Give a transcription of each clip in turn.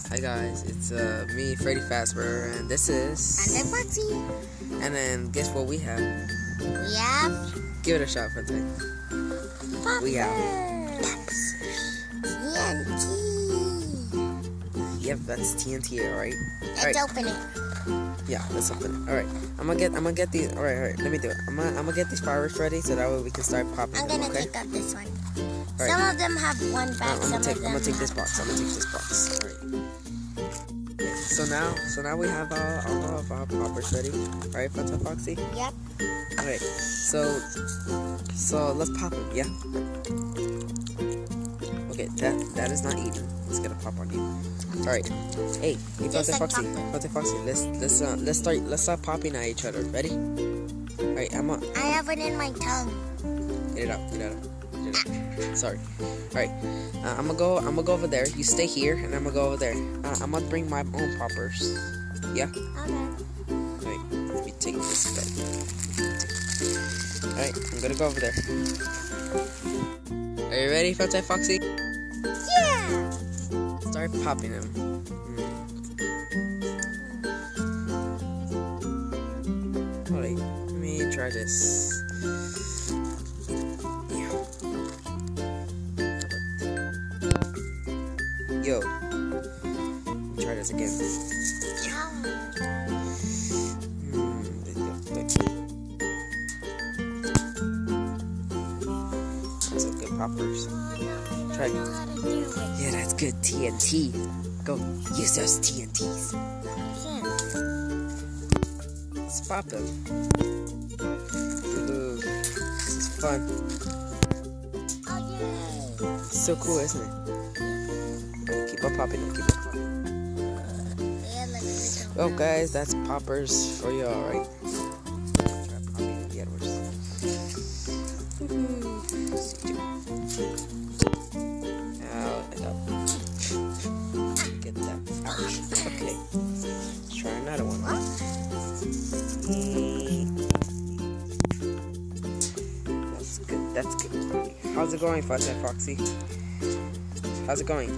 Hi guys, it's me, Freddy Fazbear, and this is... And I'm Foxy. And then guess what we have? We have... Give it a shot, Funtime. We have... Poppers. TNT. Yep, that's TNT, alright? Let's open it. Yeah, let's open it. Alright, I'm gonna get these... Alright, let me do it. I'm gonna get these fireworks ready so that way we can start popping I'm them, gonna okay? take out this one. Right. Some of them have one back, I'm gonna take this have... box. Alright. Okay, so now we have all of our poppers ready. Alright, Funtime Foxy? Yep. Alright, so let's pop them, yeah? Okay, that is not eating. It's gonna pop on you. Alright. Hey, Funtime Foxy. Funtime Foxy, let's start popping at each other. Ready? Alright, I have it in my tongue. Get it out. Sorry. Alright. I'm gonna go over there. You stay here and I'm gonna go over there. I'm gonna bring my own poppers. Yeah? Okay. Alright, let me take this back. Alright, I'm gonna go over there. Are you ready, Funtime Foxy? Yeah! Start popping them. Alright, let me try this. Yo, try this again. That's some good poppers. Try it. Yeah, that's good TNT. Go use those TNTs. Let's pop them. Ooh, this is fun. It's so cool, isn't it? Keep on popping them, Oh guys, that's poppers for you, alright? Try popping the Edwards. Get that. Ouch. Okay. Let's try another one. That's good. How's it going, Funtime Foxy? How's it going?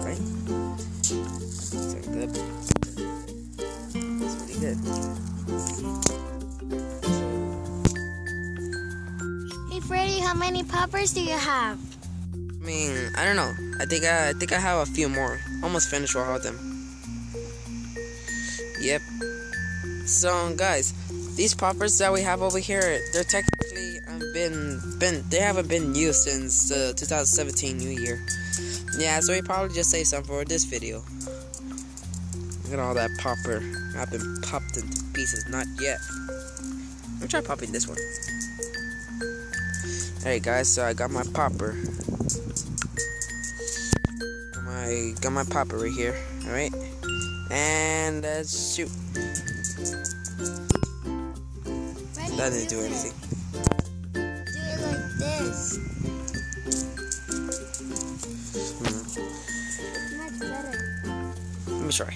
Right? It's good. It's really good. Hey Freddy, how many poppers do you have? I mean, I don't know. I think I have a few more. Almost finished with all of them. Yep. So guys, these poppers that we have over here, they're technically they haven't been used since the 2017 New Year. Yeah, so we probably just say something for this video. Look at all that popper. I've been popped into pieces. Not yet. Let me try popping this one. Alright guys, so I got my popper. Got my popper right here. Alright. And let's shoot. That didn't do anything. Do it like this. It's much better. Let me try.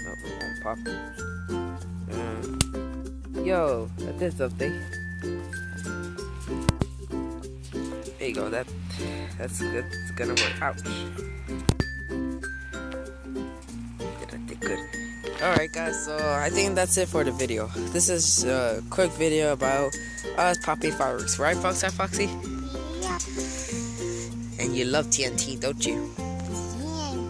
Oh, it won't pop. Yo, that did something. There you go. That's good. It's gonna work. Ouch. Yeah, that did good. Alright guys, so I think that's it for the video. This is a quick video about us popping fireworks, right Foxy? Yeah. And you love TNT, don't you?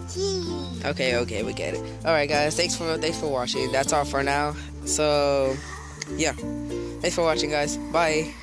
TNT. Okay, we get it. Alright guys, thanks for watching. That's all for now. So yeah. Thanks for watching guys. Bye.